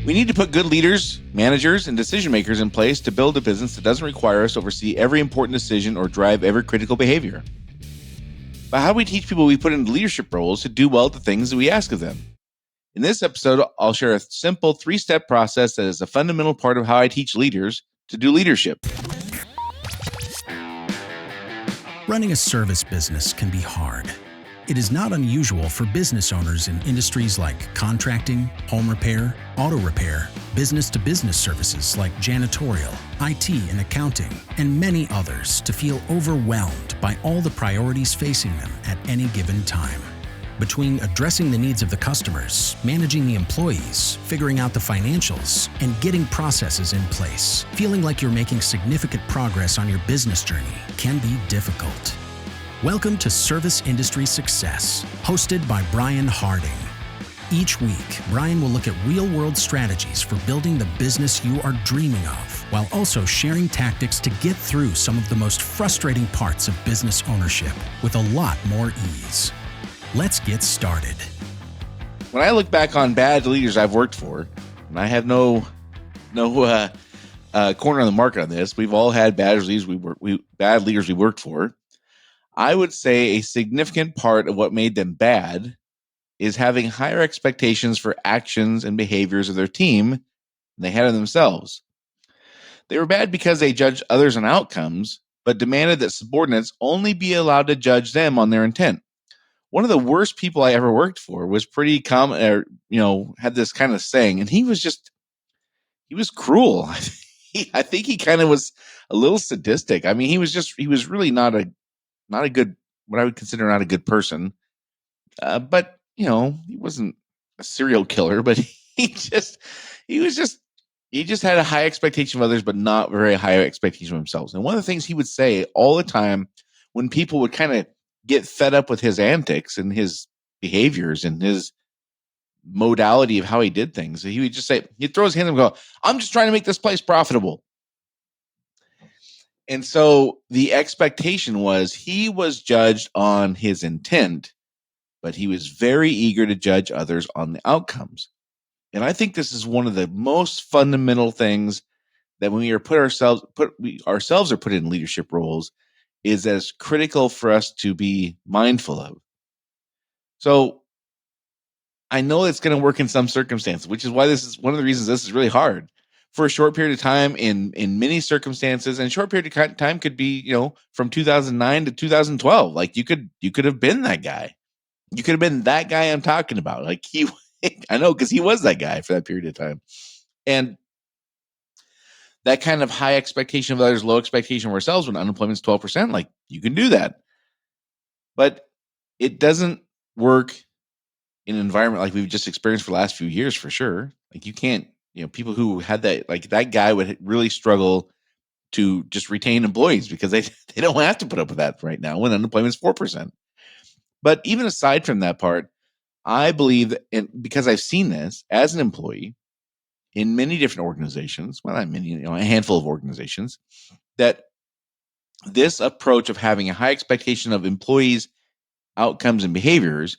We need to put good leaders, managers, and decision makers in place to build a business that doesn't require us to oversee every important decision or drive every critical behavior. But how do we teach people we put into leadership roles to do well at the things that we ask of them? In this episode, I'll share a simple 3-step process that is a fundamental part of how I teach leaders to do leadership. Running a service business can be hard. It is not unusual for business owners in industries like contracting, home repair, auto repair, business-to-business services like janitorial, IT and accounting, and many others to feel overwhelmed by all the priorities facing them at any given time. Between addressing the needs of the customers, managing the employees, figuring out the financials, and getting processes in place, feeling like you're making significant progress on your business journey can be difficult. Welcome to Service Industry Success, hosted by Brian Harding. Each week, Brian will look at real-world strategies for building the business you are dreaming of, while also sharing tactics to get through some of the most frustrating parts of business ownership with a lot more ease. Let's get started. When I look back on bad leaders I've worked for, and I have no corner on the market on this, we've all had bad leaders we worked for. I would say a significant part of what made them bad is having higher expectations for actions and behaviors of their team than they had of themselves. They were bad because they judged others on outcomes, but demanded that subordinates only be allowed to judge them on their intent. One of the worst people I ever worked for was pretty common, had this kind of saying, and he was cruel. I think he kind of was a little sadistic. I mean, he was really not a good, what I would consider not a good person. But he wasn't a serial killer, but he just had a high expectation of others, but not very high expectation of himself. And one of the things he would say all the time when people would kind of get fed up with his antics and his behaviors and his modality of how he did things, he would just say, he'd throw his hands up and go, "I'm just trying to make this place profitable." And so the expectation was he was judged on his intent, but he was very eager to judge others on the outcomes. And I think this is one of the most fundamental things that when we are put in leadership roles is as critical for us to be mindful of. So I know it's going to work in some circumstances, which is why this is one of the reasons this is really hard. For a short period of time in many circumstances, and short period of time could be, from 2009 to 2012. Like you could have been that guy. You could have been that guy I'm talking about. Like I know, because he was that guy for that period of time. And that kind of high expectation of others, low expectation of ourselves when unemployment's 12%, like you can do that. But it doesn't work in an environment like we've just experienced for the last few years, for sure. Like you can't, people who had that, like that guy would really struggle to just retain employees because they don't have to put up with that right now when unemployment's 4%. But even aside from that part, I believe that, and because I've seen this as an employee in many different organizations, well, not many, a handful of organizations, that this approach of having a high expectation of employees' outcomes and behaviors,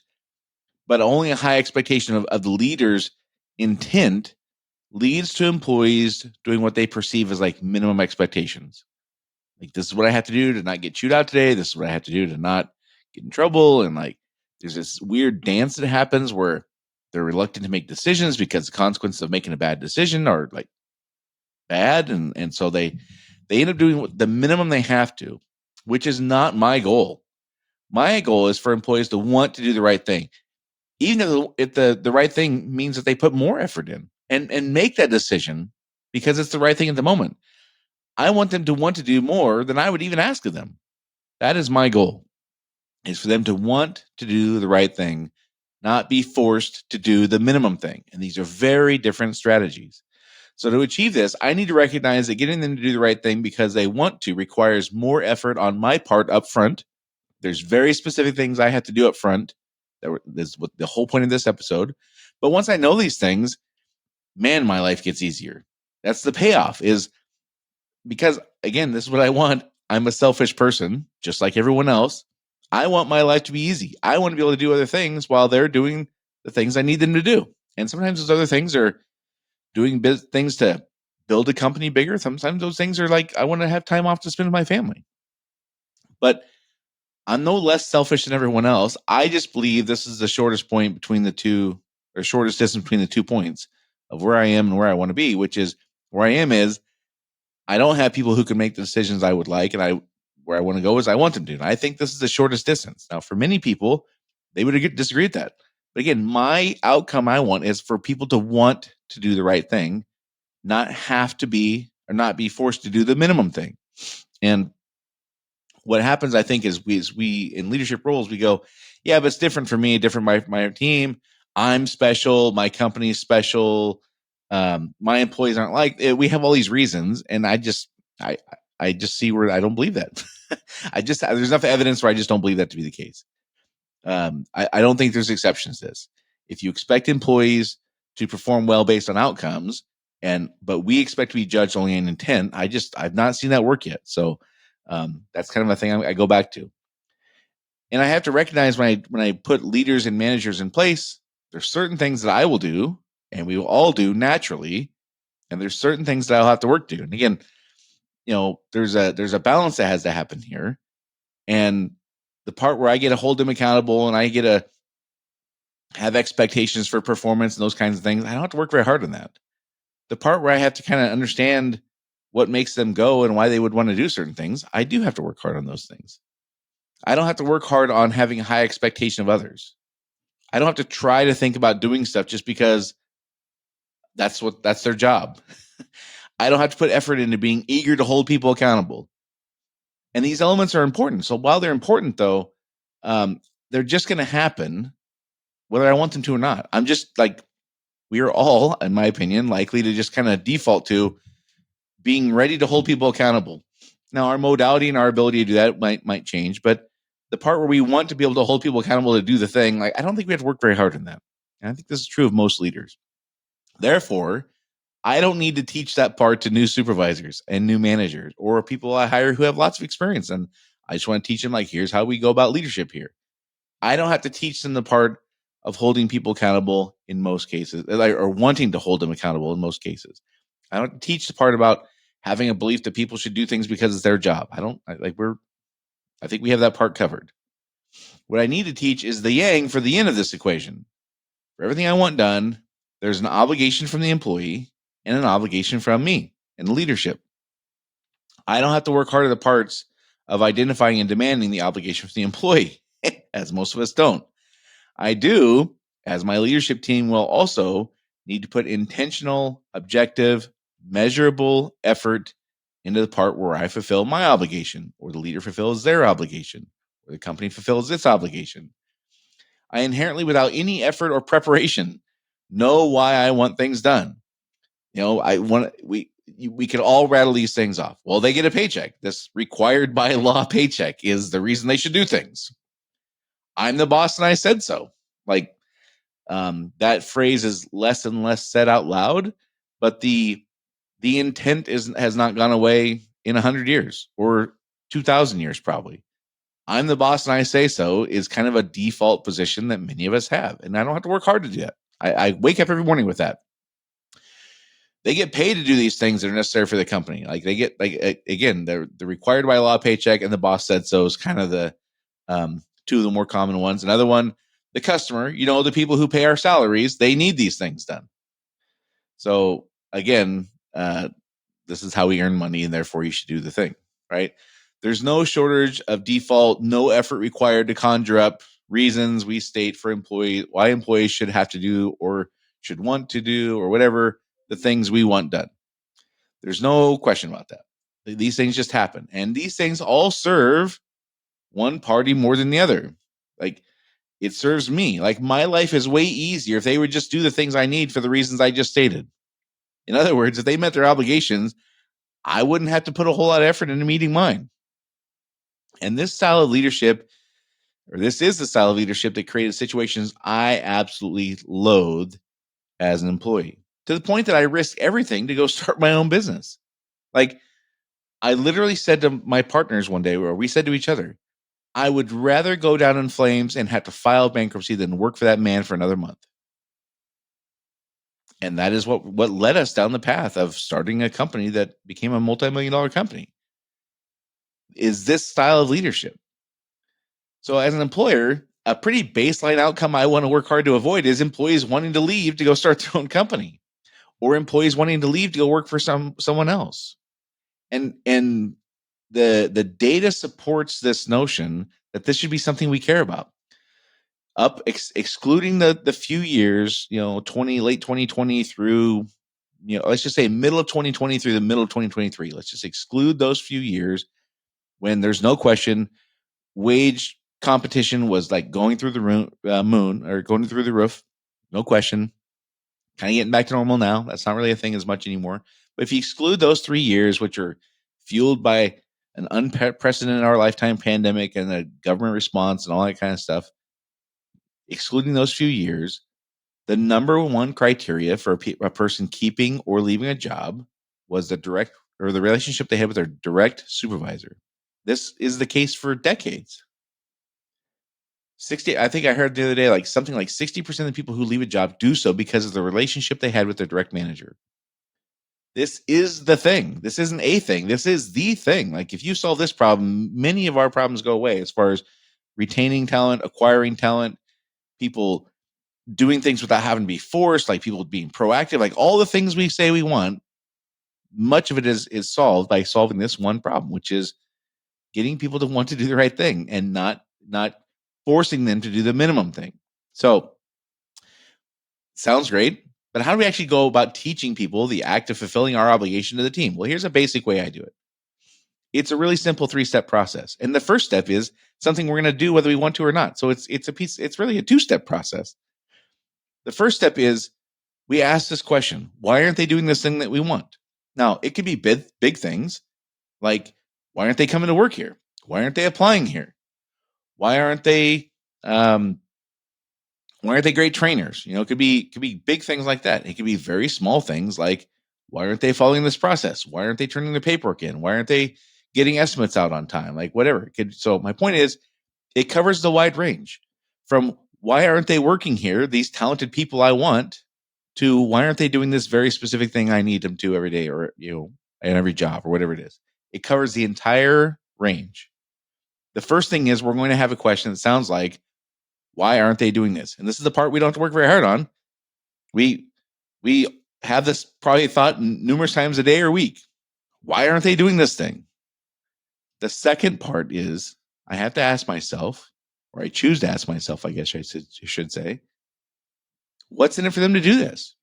but only a high expectation of the leader's intent, leads to employees doing what they perceive as like minimum expectations. Like, this is what I have to do to not get chewed out today. This is what I have to do to not get in trouble. And like, there's this weird dance that happens where they're reluctant to make decisions because the consequences of making a bad decision are like bad. And so they end up doing the minimum they have to, which is not my goal. My goal is for employees to want to do the right thing, even if the right thing means that they put more effort in and make that decision because it's the right thing at the moment. I want them to want to do more than I would even ask of them. That is my goal, is for them to want to do the right thing, not be forced to do the minimum thing. And these are very different strategies. So to achieve this, I need to recognize that getting them to do the right thing because they want to requires more effort on my part up front. There's very specific things I have to do up front. This is what the whole point of this episode. But once I know these things, man, my life gets easier. That's the payoff, is because, again, this is what I want. I'm a selfish person, just like everyone else. I want my life to be easy. I want to be able to do other things while they're doing the things I need them to do. And sometimes those other things are doing things to build a company bigger. Sometimes those things are like, I want to have time off to spend with my family. But I'm no less selfish than everyone else. I just believe this is the shortest point between the two, or shortest distance between the 2 points of where I am and where I want to be, which is where I am is I don't have people who can make the decisions I would like, and where I want to go is I want them to. And I think this is the shortest distance. Now, for many people, they would disagree with that. But again, my outcome I want is for people to want to do the right thing, not have to be or not be forced to do the minimum thing. And what happens, I think, is we in leadership roles, we go, yeah, but it's different for me, different my team. I'm special. My company's special. My employees aren't like. We have all these reasons, and I I just see where I don't believe that. There's enough evidence where I just don't believe that to be the case. I don't think there's exceptions to this. If you expect employees to perform well based on outcomes, but we expect to be judged only in intent, I've not seen that work yet. So that's kind of a thing I go back to. And I have to recognize when I put leaders and managers in place, there's certain things that I will do, and we will all do naturally, and there's certain things that I'll have to work to. And again, there's a balance that has to happen here, and the part where I get to hold them accountable and I get to have expectations for performance and those kinds of things, I don't have to work very hard on that. The part where I have to kind of understand what makes them go and why they would want to do certain things, I do have to work hard on those things. I don't have to work hard on having a high expectation of others. I don't have to try to think about doing stuff just because that's their job. I don't have to put effort into being eager to hold people accountable. And these elements are important. So while they're important, though, they're just going to happen whether I want them to or not. I'm just like, we are all, in my opinion, likely to just kind of default to being ready to hold people accountable. Now, our modality and our ability to do that might change, but the part where we want to be able to hold people accountable to do the thing, like I don't think we have to work very hard on that. And I think this is true of most leaders. Therefore, I don't need to teach that part to new supervisors and new managers or people I hire who have lots of experience. And I just want to teach them, like, here's how we go about leadership here. I don't have to teach them the part of holding people accountable in most cases, or wanting to hold them accountable in most cases. I don't teach the part about having a belief that people should do things because it's their job. I think we have that part covered. What I need to teach is the yang for the end of this equation. For everything I want done, there's an obligation from the employee and an obligation from me and leadership. I don't have to work hard at the parts of identifying and demanding the obligation from the employee, as most of us don't. I do, as my leadership team will also need to put intentional, objective, measurable effort into the part where I fulfill my obligation, or the leader fulfills their obligation, or the company fulfills its obligation. I inherently, without any effort or preparation, know why I want things done. We could all rattle these things off. Well, they get a paycheck. This required by law paycheck is the reason they should do things. I'm the boss and I said so. Like, that phrase is less and less said out loud, but the intent has not gone away in 100 years or 2,000 years, probably. I'm the boss and I say so is kind of a default position that many of us have. And I don't have to work hard to do that. I wake up every morning with that. They get paid to do these things that are necessary for the company. Like, they get, like, again, they're required by law paycheck, and the boss said so is kind of the two of the more common ones. Another one, the customer, the people who pay our salaries, they need these things done. So again, this is how we earn money, and therefore you should do the thing, right? There's no shortage of default, no effort required to conjure up reasons we state for why employees should have to do or should want to do or whatever the things we want done. There's no question about that. These things just happen. And these things all serve one party more than the other. Like, it serves me. Like, my life is way easier if they would just do the things I need for the reasons I just stated. In other words, if they met their obligations, I wouldn't have to put a whole lot of effort into meeting mine. And this is the style of leadership that created situations I absolutely loathe as an employee, to the point that I risked everything to go start my own business. Like, I literally said to my partners one day, where we said to each other, I would rather go down in flames and have to file bankruptcy than work for that man for another month. And that is what led us down the path of starting a company that became a multi-million-dollar company, is this style of leadership. So as an employer, a pretty baseline outcome I want to work hard to avoid is employees wanting to leave to go start their own company, or employees wanting to leave to go work for someone else. And the data supports this notion that this should be something we care about. Excluding the few years, late 2020 through, let's just say middle of 2020 through the middle of 2023. Let's just exclude those few years when there's no question wage competition was like going through the moon, or going through the roof. No question. Kind of getting back to normal now. That's not really a thing as much anymore. But if you exclude those 3 years, which are fueled by an unprecedented in our lifetime pandemic and a government response and all that kind of stuff, excluding those few years, the number one criteria for a person keeping or leaving a job was the relationship they had with their direct supervisor. This is the case for decades. I think I heard the other day, like something like 60% of the people who leave a job do so because of the relationship they had with their direct manager. This is the thing. This isn't a thing. This is the thing. Like, if you solve this problem, many of our problems go away as far as retaining talent, acquiring talent, people doing things without having to be forced, like people being proactive, like all the things we say we want. Much of it is solved by solving this one problem, which is getting people to want to do the right thing and not forcing them to do the minimum thing. So, sounds great, but how do we actually go about teaching people the act of fulfilling our obligation to the team? Well, here's a basic way I do it. It's a really simple 3-step process. And the first step is something we're going to do whether we want to or not. So it's really a 2-step process. The first step is we ask this question: why aren't they doing this thing that we want? Now, it could be big things like, why aren't they coming to work here? Why aren't they applying here? Why aren't they great trainers? It could be big things like that. It could be very small things like, why aren't they following this process? Why aren't they turning their paperwork in? Why aren't they getting estimates out on time? Like, whatever. So my point is, it covers the wide range from why aren't they working here, these talented people I want, to why aren't they doing this very specific thing I need them to every day, or in every job, or whatever it is. It covers the entire range. The first thing is, we're going to have a question that sounds like, why aren't they doing this? And this is the part we don't have to work very hard on. We have this probably thought numerous times a day or week. Why aren't they doing this thing? The second part is, I have to ask myself, or I choose to ask myself, I guess I should say, what's in it for them to do this?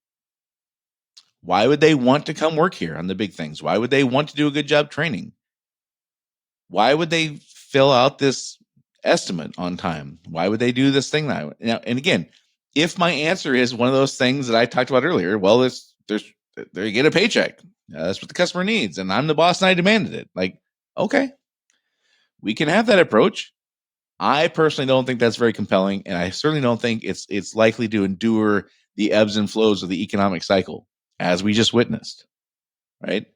Why would they want to come work here on the big things? Why would they want to do a good job training? Why would they fill out this estimate on time? Why would they do this thing now? And again, if my answer is one of those things that I talked about earlier, well, they get a paycheck. That's what the customer needs, and I'm the boss and I demanded it. Like, okay, we can have that approach. I personally don't think that's very compelling, and I certainly don't think it's likely to endure the ebbs and flows of the economic cycle, as we just witnessed, right?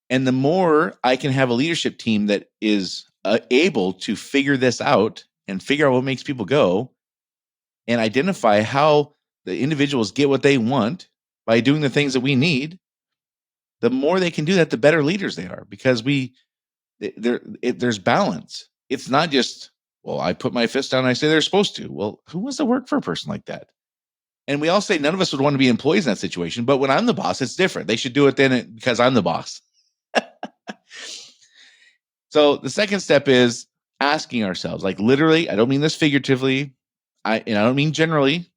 And the more I can have a leadership team that is able to figure this out and figure out what makes people go, and identify how the individuals get what they want by doing the things that we need, the more they can do that, the better leaders they are, because there's balance. It's not just, well, I put my fist down and I say they're supposed to. Well, who wants to work for a person like that? And we all say none of us would want to be employees in that situation. But when I'm the boss, it's different. They should do it then because I'm the boss. So the second step is asking ourselves, like, literally, I don't mean this figuratively. I don't mean generally,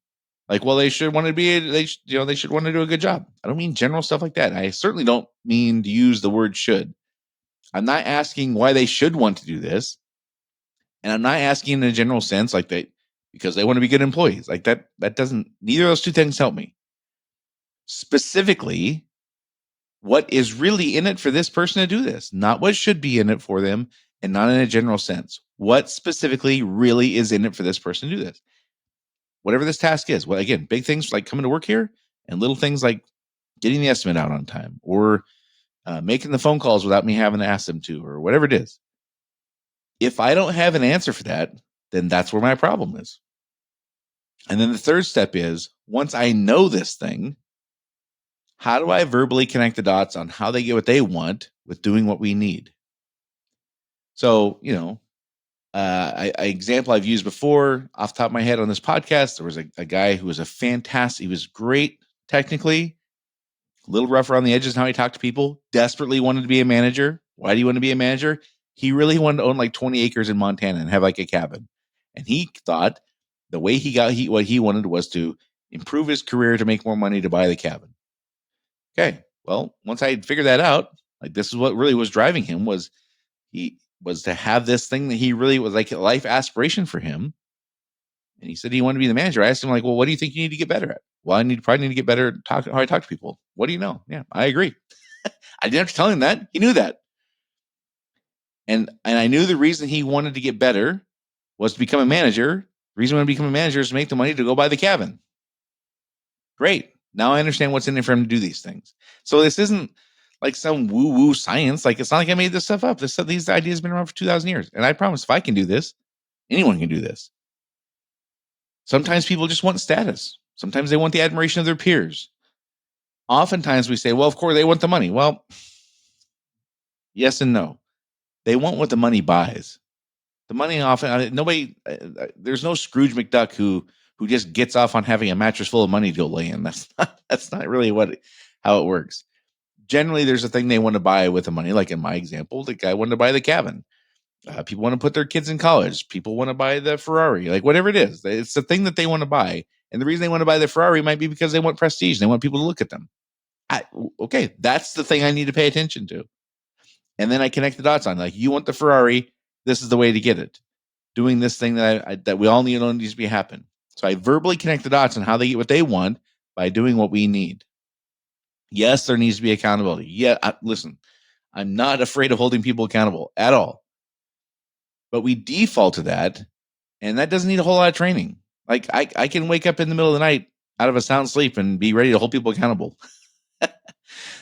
like, well, they should want to they should want to do a good job. I don't mean general stuff like that. I certainly don't mean to use the word should. I'm not asking why they should want to do this. And I'm not asking in a general sense, like because they want to be good employees. Like that doesn't, neither of those two things help me. Specifically, what is really in it for this person to do this? Not what should be in it for them, and not in a general sense. What specifically really is in it for this person to do this? Whatever this task is. Well, again, big things like coming to work here, and little things like getting the estimate out on time, or making the phone calls without me having to ask them to, or whatever it is. If I don't have an answer for that, then that's where my problem is. And then the third step is, once I know this thing, How do I verbally connect the dots on how they get what they want with doing what we need? So, example I've used before off the top of my head on this podcast, there was a guy who was he was great technically, a little rough around the edges in how he talked to people, desperately wanted to be a manager. Why do you want to be a manager? He really wanted to own like 20 acres in Montana and have like a cabin. And he thought the way what he wanted was to improve his career to make more money to buy the cabin. Okay. Well, once I figured that out, like this is what really was driving him he was to have this thing that he really was like a life aspiration for him. And he said he wanted to be the manager. I asked him, like, well, what do you think you need to get better at? Well, probably need to get better at how I talk to people. What do you know? Yeah, I agree. I didn't have to tell him that. He knew that. And I knew the reason he wanted to get better was to become a manager. The reason he wanted to become a manager is to make the money to go buy the cabin. Great. Now I understand what's in it for him to do these things. So this isn't like some woo-woo science. Like, it's not like I made this stuff up. These ideas have been around for 2,000 years. And I promise if I can do this, anyone can do this. Sometimes people just want status. Sometimes they want the admiration of their peers. Oftentimes we say, well, of course they want the money. Well, yes and no. They want what the money buys. The money often, there's no Scrooge McDuck who just gets off on having a mattress full of money to go lay in. That's not really how it works. Generally, there's a thing they want to buy with the money. Like in my example, the guy wanted to buy the cabin. People want to put their kids in college. People want to buy the Ferrari, like whatever it is. It's the thing that they want to buy. And the reason they want to buy the Ferrari might be because they want prestige. They want people to look at them. Okay, that's the thing I need to pay attention to. And then I connect the dots on, like, you want the Ferrari, this is the way to get it. Doing this thing that we all need needs to be happen. So I verbally connect the dots on how they get what they want by doing what we need. Yes, there needs to be accountability. Yeah, listen, I'm not afraid of holding people accountable at all. But we default to that, and that doesn't need a whole lot of training. Like I can wake up in the middle of the night out of a sound sleep and be ready to hold people accountable.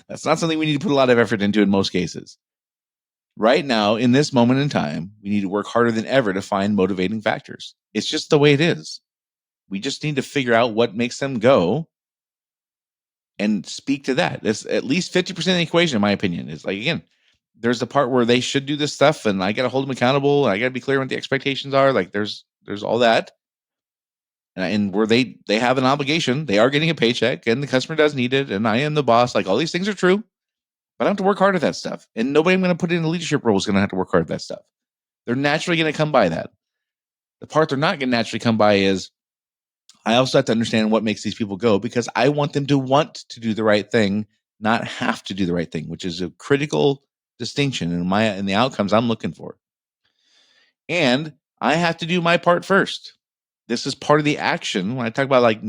That's not something we need to put a lot of effort into in most cases. Right now, in this moment in time, we need to work harder than ever to find motivating factors. It's just the way it is. We just need to figure out what makes them go and speak to that. It's at least 50% of the equation, in my opinion. Is like, again, there's the part where they should do this stuff and I got to hold them accountable. And I got to be clear what the expectations are. Like there's all that. And where they have an obligation, they are getting a paycheck and the customer does need it. And I am the boss. Like all these things are true, but I have to work hard at that stuff. And nobody I'm going to put in a leadership role is going to have to work hard at that stuff. They're naturally going to come by that. The part they're not going to naturally come by is I also have to understand what makes these people go, because I want them to want to do the right thing, not have to do the right thing, which is a critical distinction in the outcomes I'm looking for. And I have to do my part first. This is part of the action. When I talk about like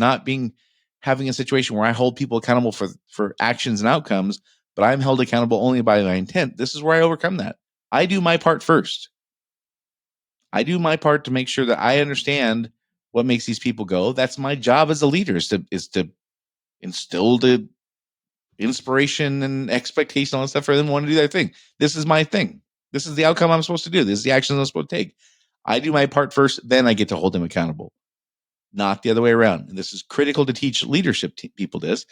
having a situation where I hold people accountable for actions and outcomes, but I'm held accountable only by my intent. This is where I overcome that. I do my part first. I do my part to make sure that I understand what makes these people go. That's my job as a leader is to instill the inspiration and expectation, all that stuff for them to want to do their thing. This is my thing. This is the outcome I'm supposed to do. This is the actions I'm supposed to take. I do my part first, then I get to hold them accountable, not the other way around. And this is critical to teach leadership people this,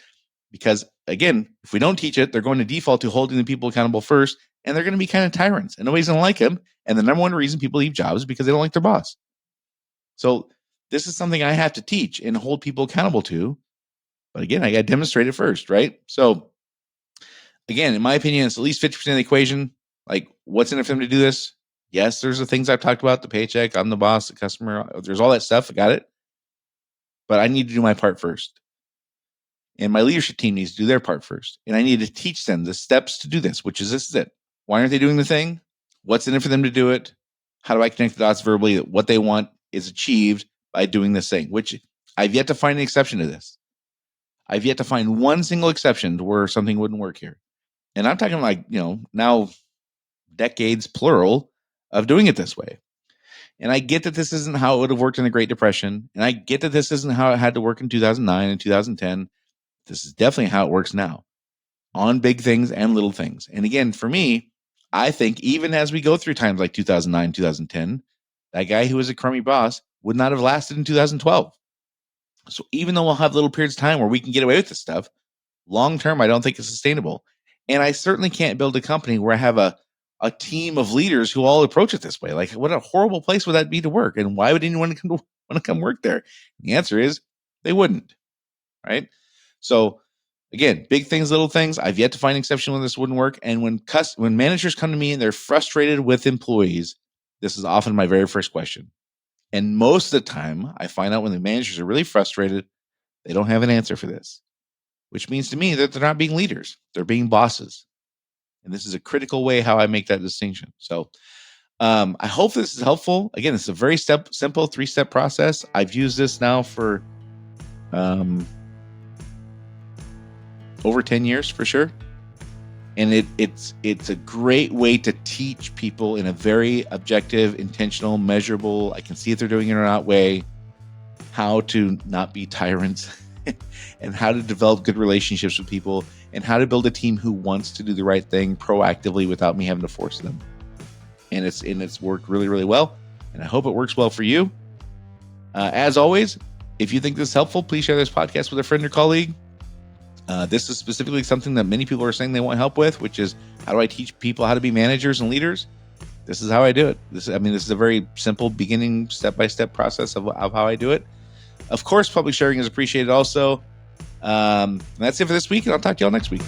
because again, if we don't teach it, they're going to default to holding the people accountable first, and they're going to be kind of tyrants, and nobody's going to like them. And the number one reason people leave jobs is because they don't like their boss. So this is something I have to teach and hold people accountable to. But again, I got to demonstrate it first, right? So again, in my opinion, it's at least 50% of the equation. Like, what's in it for them to do this? Yes, there's the things I've talked about, the paycheck, I'm the boss, the customer, there's all that stuff. I got it. But I need to do my part first. And my leadership team needs to do their part first. And I need to teach them the steps to do this, which is this is it. Why aren't they doing the thing? What's in it for them to do it? How do I connect the dots verbally that what they want is achieved by doing this thing, which I've yet to find an exception to this. I've yet to find one single exception to where something wouldn't work here. And I'm talking like, now decades, plural, of doing it this way. And I get that this isn't how it would have worked in the Great Depression. And I get that this isn't how it had to work in 2009 and 2010. This is definitely how it works now on big things and little things. And again, for me, I think even as we go through times like 2009, 2010, that guy who was a crummy boss would not have lasted in 2012. So even though we'll have little periods of time where we can get away with this stuff, Long term, I don't think it's sustainable. And I certainly can't build a company where I have a team of leaders who all approach it this way. Like, what a horrible place would that be to work? And why would anyone want to come work there? The answer is they wouldn't. Right. So again, big things, little things. I've yet to find an exception when this wouldn't work. And when managers come to me and they're frustrated with employees, this is often my very first question. And most of the time, I find out when the managers are really frustrated, they don't have an answer for this, which means to me that they're not being leaders, they're being bosses. And this is a critical way how I make that distinction. So I hope this is helpful. Again, it's a very simple 3-step process. I've used this now for over 10 years for sure. And it's a great way to teach people in a very objective, intentional, measurable, I can see if they're doing it or not way, how to not be tyrants and how to develop good relationships with people and how to build a team who wants to do the right thing proactively without me having to force them. And it's worked really, really well. And I hope it works well for you. As always, if you think this is helpful, please share this podcast with a friend or colleague. This is specifically something that many people are saying they want help with, which is how do I teach people how to be managers and leaders? This is how I do it. This is a very simple beginning step-by-step process of how I do it. Of course, public sharing is appreciated also. That's it for this week, and I'll talk to y'all next week.